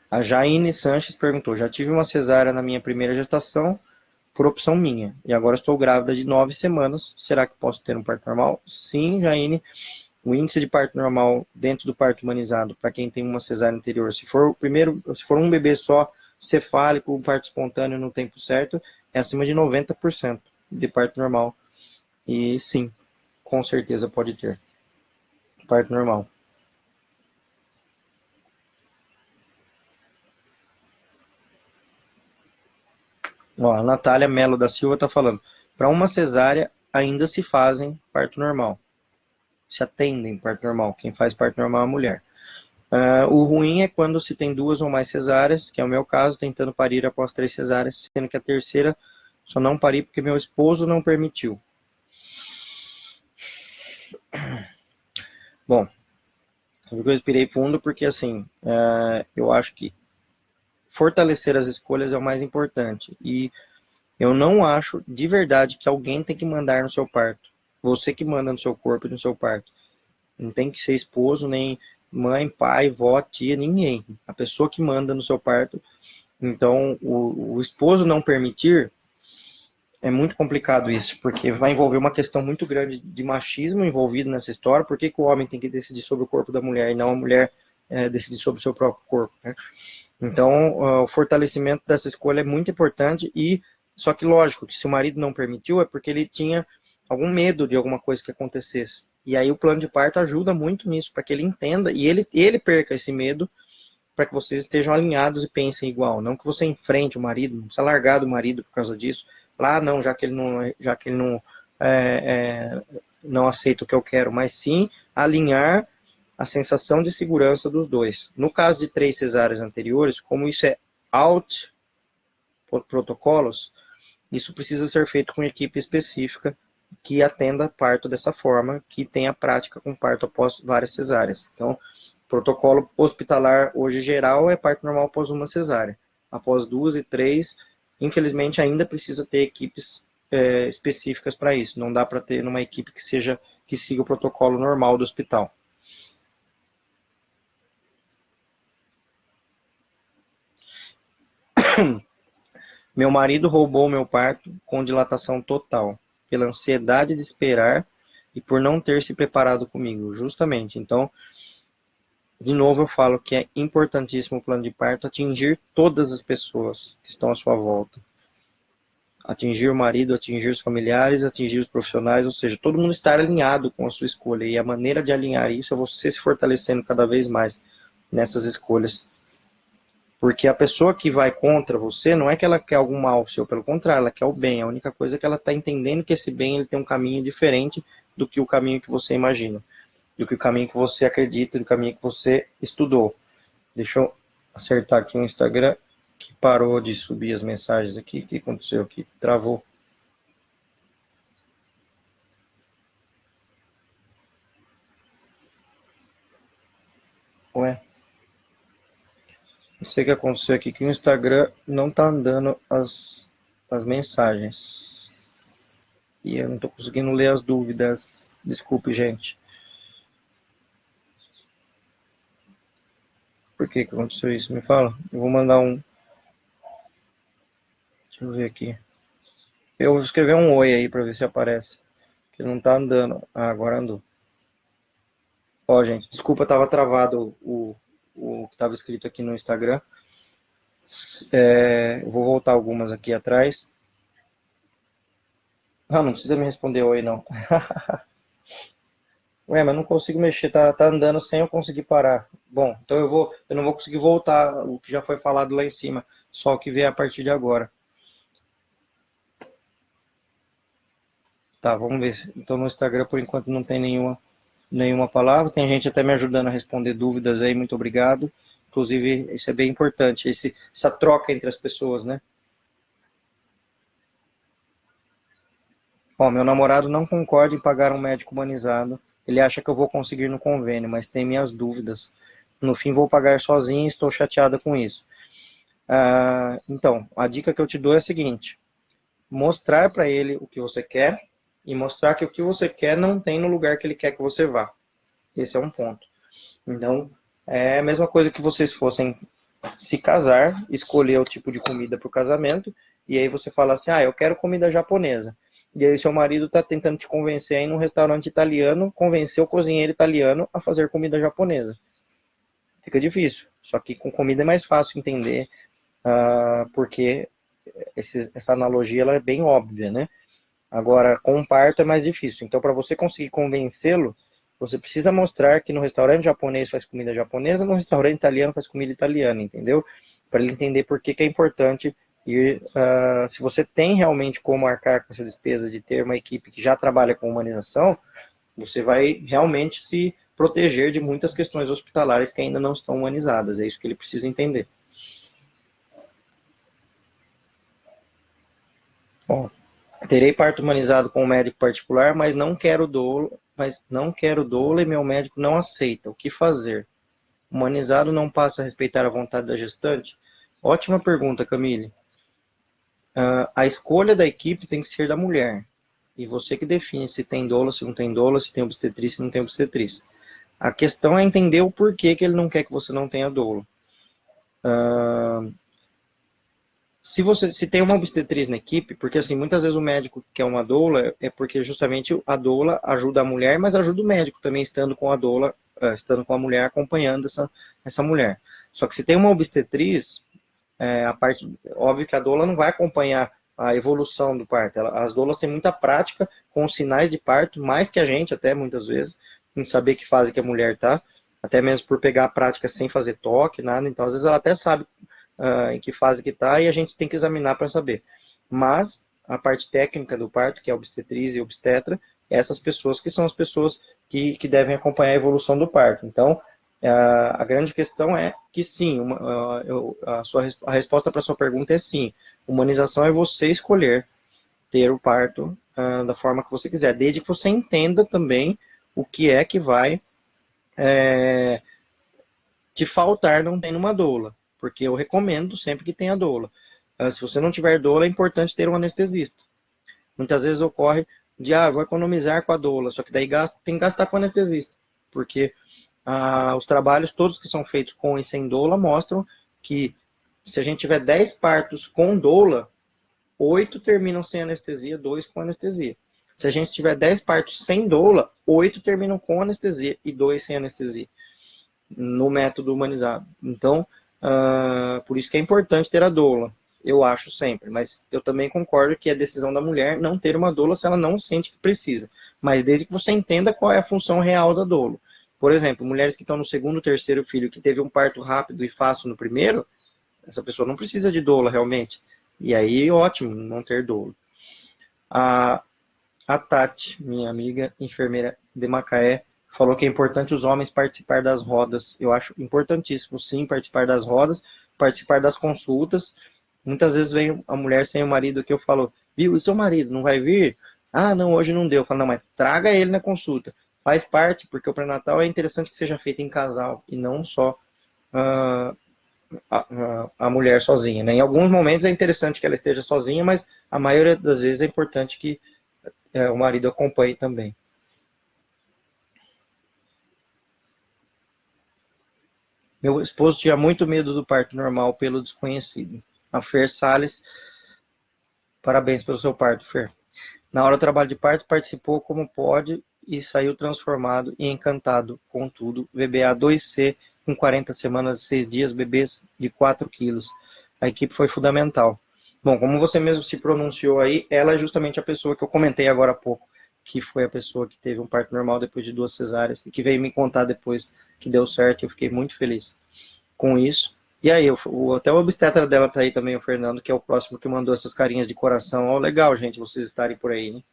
A Jaine Sanches perguntou, já tive uma cesárea na minha primeira gestação, por opção minha, e agora estou grávida de 9 semanas, será que posso ter um parto normal? Sim, Jaine, o índice de parto normal dentro do parto humanizado, para quem tem uma cesárea anterior, se for um bebê só cefálico, um parto espontâneo no tempo certo, é acima de 90% de parto normal. E sim, com certeza pode ter parto normal. Ó, a Natália Melo da Silva está falando, para uma cesárea ainda se fazem parto normal. Se atendem parto normal. Quem faz parto normal é a mulher. O ruim é quando se tem 2 ou mais cesáreas, que é o meu caso, tentando parir após 3 cesáreas, sendo que a terceira só não pari porque meu esposo não permitiu. Bom, eu respirei fundo porque, assim, eu acho que fortalecer as escolhas é o mais importante. E eu não acho, de verdade, que alguém tem que mandar no seu parto. Você que manda no seu corpo e no seu parto. Não tem que ser esposo, nem mãe, pai, vó, tia, ninguém. A pessoa que manda no seu parto. Então, o esposo não permitir, é muito complicado isso, porque vai envolver uma questão muito grande de machismo envolvido nessa história. Por que, que o homem tem que decidir sobre o corpo da mulher e não a mulher decidir sobre o seu próprio corpo, né? Então, o fortalecimento dessa escolha é muito importante e só que lógico que se o marido não permitiu é porque ele tinha algum medo de alguma coisa que acontecesse. E aí o plano de parto ajuda muito nisso, para que ele entenda e ele perca esse medo, para que vocês estejam alinhados e pensem igual. Não que você enfrente o marido, não precisa largar do marido por causa disso. Lá não, já que ele não, não aceita o que eu quero, mas sim alinhar a sensação de segurança dos dois. No caso de 3 cesáreas anteriores, como isso é out protocolos, isso precisa ser feito com equipe específica que atenda parto dessa forma, que tenha prática com parto após várias cesáreas. Então, protocolo hospitalar hoje geral é parto normal após uma cesárea. Após 2 e 3, infelizmente ainda precisa ter equipes específicas para isso. Não dá para ter numa equipe que siga o protocolo normal do hospital. Meu marido roubou meu parto com dilatação total, pela ansiedade de esperar e por não ter se preparado comigo, justamente. Então, de novo eu falo que é importantíssimo o plano de parto atingir todas as pessoas que estão à sua volta. Atingir o marido, atingir os familiares, atingir os profissionais, ou seja, todo mundo estar alinhado com a sua escolha. E a maneira de alinhar isso é você se fortalecendo cada vez mais nessas escolhas. Porque a pessoa que vai contra você, não é que ela quer algum mal seu, pelo contrário, ela quer o bem. A única coisa é que ela está entendendo que esse bem ele tem um caminho diferente do que o caminho que você imagina, do que o caminho que você acredita, do caminho que você estudou. Deixa eu acertar aqui o Instagram, que parou de subir as mensagens aqui. O que aconteceu aqui? Travou. Ué, não sei o que aconteceu aqui, que o Instagram não está andando as mensagens. E eu não estou conseguindo ler as dúvidas. Desculpe, gente. Por que que aconteceu isso? Me fala. Eu vou mandar um. Deixa eu ver aqui. Eu vou escrever um oi aí para ver se aparece. Que não tá andando. Ah, agora andou. Ó, gente, desculpa, tava travado o que estava escrito aqui no Instagram. Eu vou voltar algumas aqui atrás. Não precisa me responder oi, não. Ué, mas não consigo mexer, tá andando sem eu conseguir parar. Bom, então eu não vou conseguir voltar o que já foi falado lá em cima, só o que vier a partir de agora. Tá, vamos ver. Então no Instagram por enquanto não tem nenhuma palavra. Tem gente até me ajudando a responder dúvidas aí, muito obrigado. Inclusive, isso é bem importante, essa troca entre as pessoas, né? Ó, meu namorado não concorda em pagar um médico humanizado. Ele acha que eu vou conseguir no convênio, mas tem minhas dúvidas. No fim, vou pagar sozinho e estou chateada com isso. Então, a dica que eu te dou é a seguinte: mostrar para ele o que você quer e mostrar que o que você quer não tem no lugar que ele quer que você vá. Esse é um ponto. Então, é a mesma coisa que vocês fossem se casar, escolher o tipo de comida para o casamento, e aí você fala assim, eu quero comida japonesa. E aí seu marido está tentando te convencer aí num restaurante italiano, convencer o cozinheiro italiano a fazer comida japonesa. Fica difícil. Só que com comida é mais fácil entender, porque essa analogia ela é bem óbvia, né? Agora, com um parto é mais difícil. Então, para você conseguir convencê-lo, você precisa mostrar que no restaurante japonês faz comida japonesa, no restaurante italiano faz comida italiana, entendeu? Para ele entender por que é importante E se você tem realmente como arcar com essa despesa de ter uma equipe que já trabalha com humanização, você vai realmente se proteger de muitas questões hospitalares que ainda não estão humanizadas. É isso que ele precisa entender. Bom, terei parto humanizado com um médico particular, mas não quero doula e meu médico não aceita. O que fazer? Humanizado não passa a respeitar a vontade da gestante? Ótima pergunta, Camille. A escolha da equipe tem que ser da mulher. E você que define se tem doula, se não tem doula, se tem obstetriz, se não tem obstetriz. A questão é entender o porquê que ele não quer que você não tenha doula. Se tem uma obstetriz na equipe, porque assim, muitas vezes o médico quer uma doula, é porque justamente a doula ajuda a mulher, mas ajuda o médico também estando com a doula, estando com a mulher, acompanhando essa mulher. Só que se tem uma obstetriz, a parte, óbvio que a doula não vai acompanhar a evolução do parto. As doulas têm muita prática com os sinais de parto, mais que a gente até, muitas vezes, em saber que fase que a mulher está, até mesmo por pegar a prática sem fazer toque, nada. Então, às vezes ela até sabe em que fase que está e a gente tem que examinar para saber. Mas a parte técnica do parto, que é obstetriz e obstetra, essas pessoas que são as pessoas que devem acompanhar a evolução do parto. Então, a grande questão é que sim, a resposta para a sua pergunta é sim. Humanização é você escolher ter o parto da forma que você quiser, desde que você entenda também o que é que vai te faltar não tendo uma doula, porque eu recomendo sempre que tenha doula. Se você não tiver doula, é importante ter um anestesista. Muitas vezes ocorre de, vou economizar com a doula, só que daí tem que gastar com o anestesista, porque os trabalhos todos que são feitos com e sem doula mostram que se a gente tiver 10 partos com doula, 8 terminam sem anestesia, 2 com anestesia. Se a gente tiver 10 partos sem doula, 8 terminam com anestesia e 2 sem anestesia, no método humanizado. Então, por isso que é importante ter a doula, eu acho sempre, mas eu também concordo que é decisão da mulher não ter uma doula se ela não sente que precisa, mas desde que você entenda qual é a função real da doula. Por exemplo, mulheres que estão no segundo, terceiro filho, que teve um parto rápido e fácil no primeiro, essa pessoa não precisa de doula realmente. E aí, ótimo, não ter doula. A Tati, minha amiga, enfermeira de Macaé, falou que é importante os homens participar das rodas. Eu acho importantíssimo, sim, participar das rodas, participar das consultas. Muitas vezes vem a mulher sem o marido que eu falo, viu, e seu marido não vai vir? Ah, não, hoje não deu. Eu falo, não, mas traga ele na consulta. Faz parte, porque o pré-natal é interessante que seja feito em casal e não só a mulher sozinha. Né? Em alguns momentos é interessante que ela esteja sozinha, mas a maioria das vezes é importante que o marido acompanhe também. Meu esposo tinha muito medo do parto normal pelo desconhecido. A Fer Salles, parabéns pelo seu parto, Fer. Na hora do trabalho de parto, participou como pode e saiu transformado e encantado com tudo. VBA 2C, com 40 semanas e 6 dias, bebês de 4 quilos. A equipe foi fundamental. Bom, como você mesmo se pronunciou aí, ela é justamente a pessoa que eu comentei agora há pouco, que foi a pessoa que teve um parto normal depois de 2 cesáreas e que veio me contar depois que deu certo. Eu fiquei muito feliz com isso. E aí, até o obstetra dela tá aí também, o Fernando, que é o próximo que mandou essas carinhas de coração. Ó, legal, gente, vocês estarem por aí, né?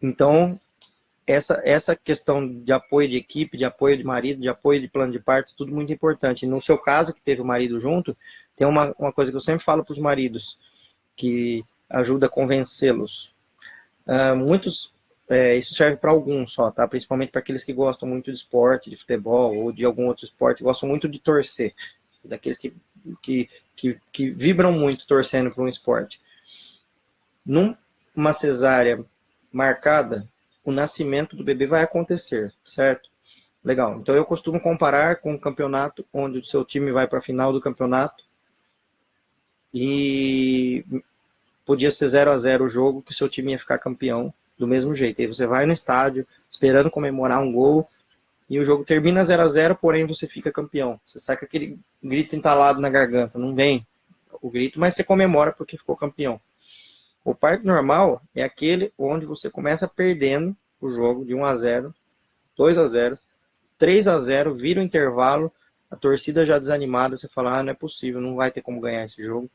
Então, essa questão de apoio de equipe, de apoio de marido, de apoio de plano de parto, tudo muito importante. No seu caso, que teve o marido junto, tem uma coisa que eu sempre falo para os maridos, que ajuda a convencê-los. Isso serve para alguns só, tá? Principalmente para aqueles que gostam muito de esporte, de futebol ou de algum outro esporte, gostam muito de torcer, daqueles que vibram muito torcendo para um esporte. Numa cesárea marcada, o nascimento do bebê vai acontecer, certo? Legal. Então eu costumo comparar com um campeonato onde o seu time vai para a final do campeonato e podia ser 0-0 o jogo que o seu time ia ficar campeão do mesmo jeito. Aí você vai no estádio esperando comemorar um gol e o jogo termina 0-0, porém você fica campeão. Você sai com aquele grito entalado na garganta, não vem o grito, mas você comemora porque ficou campeão. O parto normal é aquele onde você começa perdendo o jogo de 1-0, 2-0, 3-0, vira o intervalo, a torcida já desanimada, você fala, não é possível, não vai ter como ganhar esse jogo.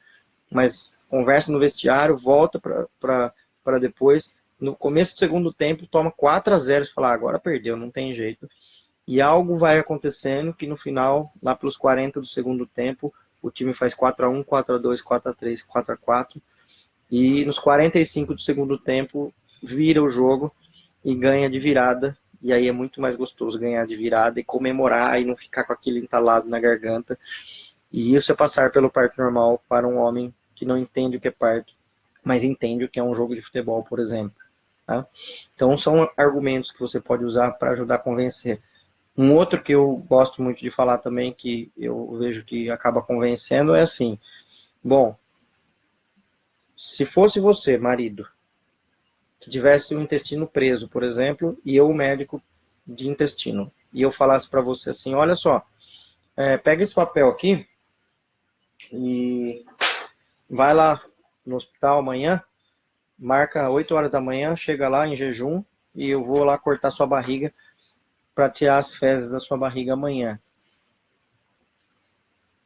Mas conversa no vestiário, volta para depois. No começo do segundo tempo, toma 4-0, você fala, agora perdeu, não tem jeito. E algo vai acontecendo que no final, lá pelos 40 do segundo tempo, o time faz 4-1, 4-2, 4-3, 4-4. E nos 45 do segundo tempo, vira o jogo e ganha de virada. E aí é muito mais gostoso ganhar de virada e comemorar e não ficar com aquele entalado na garganta. E isso é passar pelo parto normal para um homem que não entende o que é parto, mas entende o que é um jogo de futebol, por exemplo. Tá? Então são argumentos que você pode usar para ajudar a convencer. Um outro que eu gosto muito de falar também, que eu vejo que acaba convencendo, é assim, bom, se fosse você, marido, que tivesse o intestino preso, por exemplo, e eu, o médico de intestino, e eu falasse para você assim, olha só, pega esse papel aqui e vai lá no hospital amanhã, marca 8 horas da manhã, chega lá em jejum, e eu vou lá cortar sua barriga para tirar as fezes da sua barriga amanhã.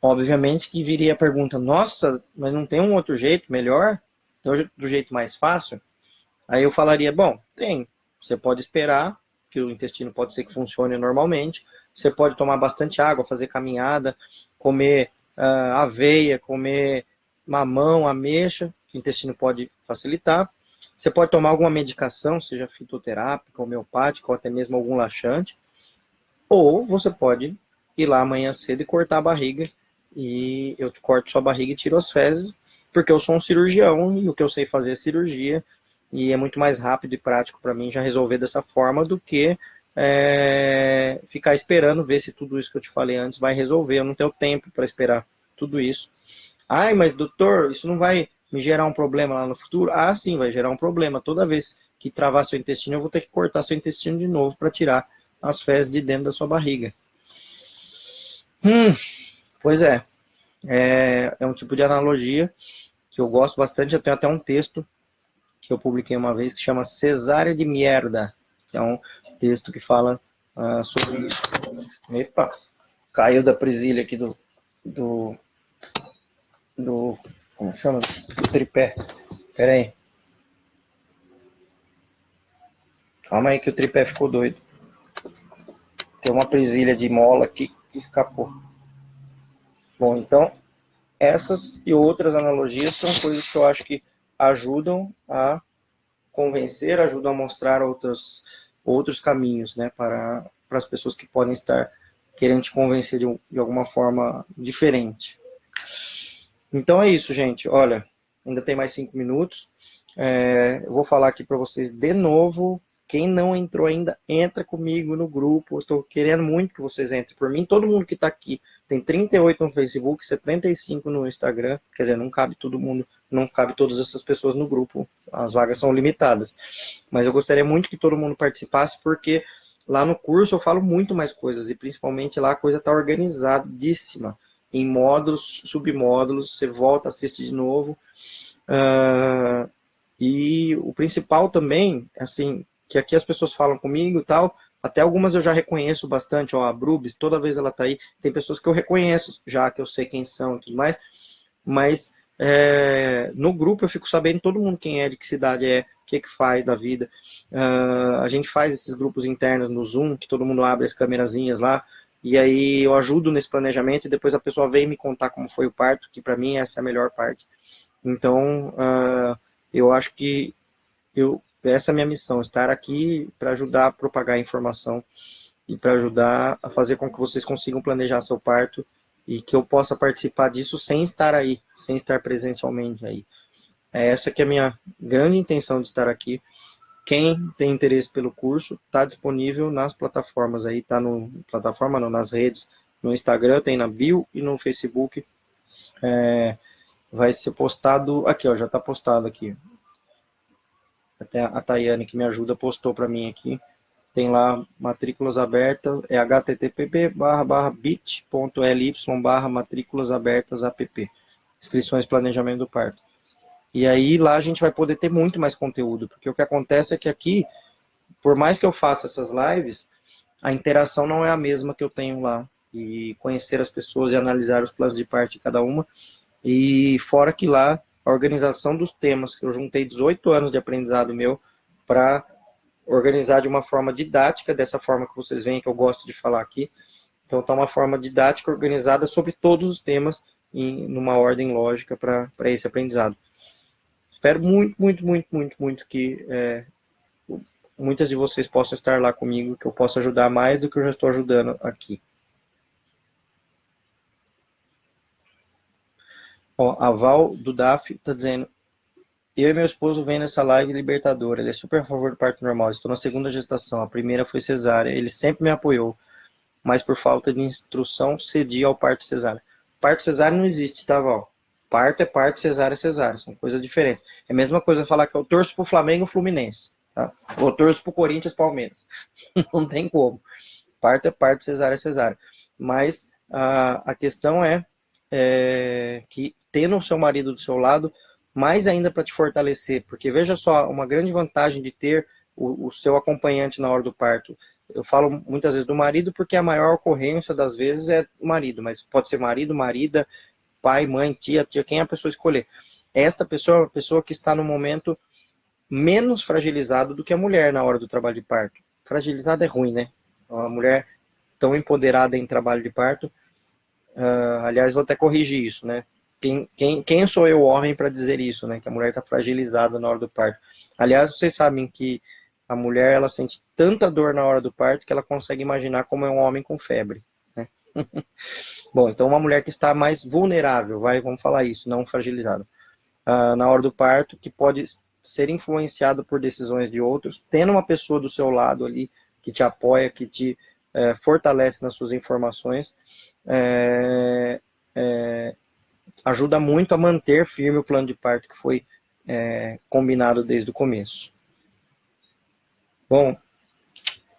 Obviamente que viria a pergunta, nossa, mas não tem um outro jeito melhor? Do jeito mais fácil? Aí eu falaria, bom, tem. Você pode esperar, que o intestino pode ser que funcione normalmente. Você pode tomar bastante água, fazer caminhada, comer aveia, comer mamão, ameixa, que o intestino pode facilitar. Você pode tomar alguma medicação, seja fitoterápica, homeopática, ou até mesmo algum laxante. Ou você pode ir lá amanhã cedo e cortar a barriga, e eu corto sua barriga e tiro as fezes, porque eu sou um cirurgião e o que eu sei fazer é cirurgia, e é muito mais rápido e prático para mim já resolver dessa forma do que ficar esperando ver se tudo isso que eu te falei antes vai resolver. Eu não tenho tempo para esperar tudo isso. Ai, mas doutor, isso não vai me gerar um problema lá no futuro? Ah, sim, vai gerar um problema. Toda vez que travar seu intestino, eu vou ter que cortar seu intestino de novo para tirar as fezes de dentro da sua barriga. Pois é um tipo de analogia que eu gosto bastante. Eu tenho até um texto que eu publiquei uma vez que chama Cesárea de Mierda, que é um texto que fala sobre isso. Epa, caiu da presilha aqui do como chama? Do tripé. Pera aí. Calma aí que o tripé ficou doido. Tem uma presilha de mola aqui que escapou. Bom, então, essas e outras analogias são coisas que eu acho que ajudam a convencer, ajudam a mostrar outros caminhos, né, para as pessoas que podem estar querendo te convencer de alguma forma diferente. Então é isso, gente. Olha, ainda tem mais 5 minutos. Eu vou falar aqui para vocês de novo. Quem não entrou ainda, entra comigo no grupo. Eu estou querendo muito que vocês entrem. Por mim, todo mundo que está aqui tem 38 no Facebook, 75 no Instagram. Quer dizer, não cabe todo mundo, não cabe todas essas pessoas no grupo. As vagas são limitadas. Mas eu gostaria muito que todo mundo participasse, porque lá no curso eu falo muito mais coisas. E principalmente lá a coisa está organizadíssima. Em módulos, submódulos, você volta, assiste de novo. E o principal também, assim, que aqui as pessoas falam comigo e tal, até algumas eu já reconheço bastante, ó, a Brubis, toda vez ela tá aí, tem pessoas que eu reconheço já, que eu sei quem são e tudo mais, mas no grupo eu fico sabendo todo mundo quem é, de que cidade é, o que faz da vida. A gente faz esses grupos internos no Zoom, que todo mundo abre as câmerazinhas lá, e aí eu ajudo nesse planejamento e depois a pessoa vem me contar como foi o parto, que para mim essa é a melhor parte. Então, eu acho que essa é a minha missão, estar aqui para ajudar a propagar a informação e para ajudar a fazer com que vocês consigam planejar seu parto e que eu possa participar disso sem estar aí, sem estar presencialmente aí. Essa que é a minha grande intenção de estar aqui. Quem tem interesse pelo curso, está disponível nas plataformas aí, está no plataforma não, nas redes, no Instagram, tem na bio e no Facebook. Vai ser postado aqui, ó, já está postado aqui. Até a Tayane, que me ajuda, postou para mim aqui. Tem lá matrículas abertas, é http://bit.ly/matrículas abertas app. Inscrições e planejamento do parto. E aí lá a gente vai poder ter muito mais conteúdo, porque o que acontece é que aqui, por mais que eu faça essas lives, a interação não é a mesma que eu tenho lá. e conhecer as pessoas e analisar os planos de parto de cada uma. E fora que lá, a organização dos temas, que eu juntei 18 anos de aprendizado meu para organizar de uma forma didática, dessa forma que vocês veem que eu gosto de falar aqui. Então tá uma forma didática organizada sobre todos os temas numa ordem lógica para esse aprendizado. Espero muito que muitas de vocês possam estar lá comigo, que eu possa ajudar mais do que eu já estou ajudando aqui. Ó, a Val do DAF está dizendo: eu e meu esposo vendo essa live libertadora, ele é super a favor do parto normal, estou na segunda gestação, a primeira foi cesárea, ele sempre me apoiou, mas por falta de instrução cedi ao parto cesárea. Parto cesárea não existe, tá, Val? Parto é parto, cesárea é cesárea, são coisas diferentes. É a mesma coisa falar que eu torço pro Flamengo e Fluminense, tá? Ou torço pro Corinthians e Palmeiras. Não tem como. Parto é parto, cesárea é cesárea. Mas a questão é que tendo o seu marido do seu lado, mais ainda para te fortalecer, porque veja só, uma grande vantagem de ter o seu acompanhante na hora do parto. Eu falo muitas vezes do marido porque a maior ocorrência das vezes é o marido, mas pode ser marido, marida, pai, mãe, tia, quem a pessoa escolher. Esta pessoa é uma pessoa que está no momento menos fragilizado do que a mulher na hora do trabalho de parto. Fragilizado é ruim, né? A mulher tão empoderada em trabalho de parto, aliás, vou até corrigir isso, né? Quem sou eu, homem, para dizer isso, né? Que a mulher está fragilizada na hora do parto. Aliás, vocês sabem que a mulher ela sente tanta dor na hora do parto que ela consegue imaginar como é um homem com febre, né? Bom, então uma mulher que está mais vulnerável, vamos falar isso, não fragilizada, na hora do parto, que pode ser influenciada por decisões de outros, tendo uma pessoa do seu lado ali que te apoia, que te fortalece nas suas informações, ajuda muito a manter firme o plano de parto que foi combinado desde o começo. Bom,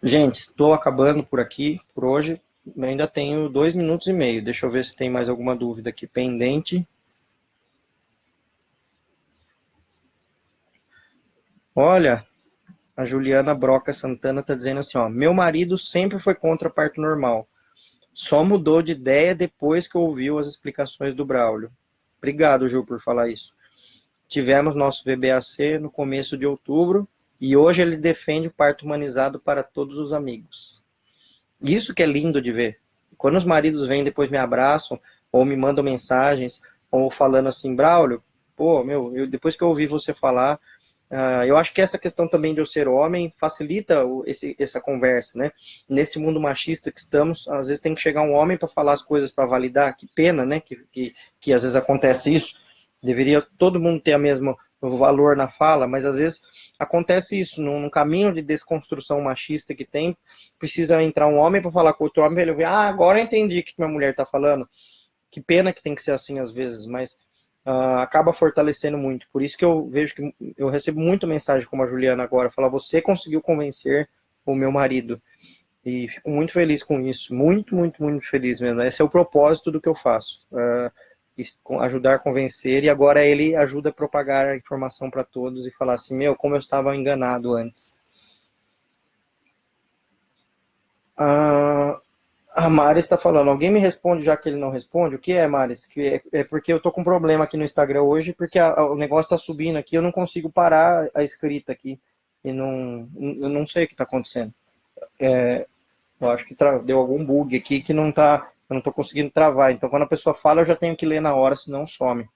gente, estou acabando por aqui, por hoje. Ainda tenho 2 minutos e meio. Deixa eu ver se tem mais alguma dúvida aqui pendente. Olha, a Juliana Broca Santana está dizendo assim, ó, meu marido sempre foi contra parto normal. Só mudou de ideia depois que ouviu as explicações do Braulio. Obrigado, Ju, por falar isso. Tivemos nosso VBAC no começo de outubro e hoje ele defende o parto humanizado para todos os amigos. Isso que é lindo de ver. Quando os maridos vêm depois me abraçam ou me mandam mensagens ou falando assim, Braulio, pô, depois que eu ouvi você falar, eu acho que essa questão também de eu ser homem facilita essa conversa, né? Nesse mundo machista que estamos, às vezes tem que chegar um homem para falar as coisas para validar. Que pena, né? Que às vezes acontece isso. Deveria todo mundo ter o mesmo valor na fala, mas às vezes acontece isso. Num caminho de desconstrução machista que tem, precisa entrar um homem para falar com outro homem, para ele ver, agora eu entendi o que minha mulher está falando. Que pena que tem que ser assim às vezes, mas acaba fortalecendo muito. Por isso que eu vejo que eu recebo muita mensagem como a Juliana agora, falar, você conseguiu convencer o meu marido. E fico muito feliz com isso. Muito feliz mesmo. Esse é o propósito do que eu faço. Ajudar a convencer, e agora ele ajuda a propagar a informação para todos e falar assim, como eu estava enganado antes. A Maris está falando, alguém me responde já que ele não responde? O que é, Maris? Que é porque eu tô com um problema aqui no Instagram hoje, porque o negócio está subindo aqui, eu não consigo parar a escrita aqui. E eu não sei o que está acontecendo. Eu acho que deu algum bug aqui que não tá, eu não estou conseguindo travar. Então, quando a pessoa fala, eu já tenho que ler na hora, senão some.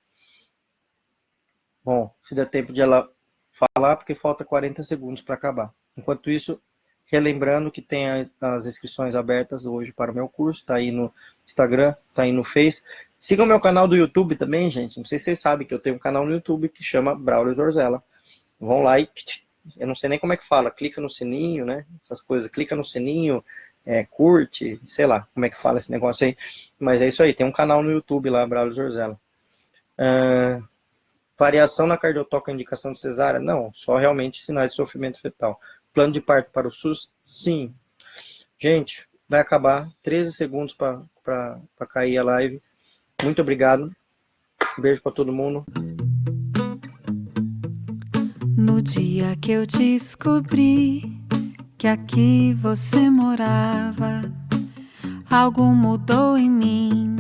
Bom, se der tempo de ela falar, porque falta 40 segundos para acabar. Enquanto isso, relembrando que tem as inscrições abertas hoje para o meu curso, está aí no Instagram, está aí no Face. Sigam o meu canal do YouTube também, gente. Não sei se vocês sabem que eu tenho um canal no YouTube que chama Braulio Zorzella. Vão lá e, eu não sei nem como é que fala, clica no sininho, né? Essas coisas, clica no sininho, curte, sei lá como é que fala esse negócio aí. Mas é isso aí, tem um canal no YouTube lá, Braulio Zorzella. Variação na cardiotoca, indicação de cesárea? Não, só realmente sinais de sofrimento fetal. Plano de parto para o SUS? Sim. Gente, vai acabar 13 segundos para cair a live. Muito obrigado. Um beijo para todo mundo.
No dia que eu descobri que aqui você morava, algo mudou em mim.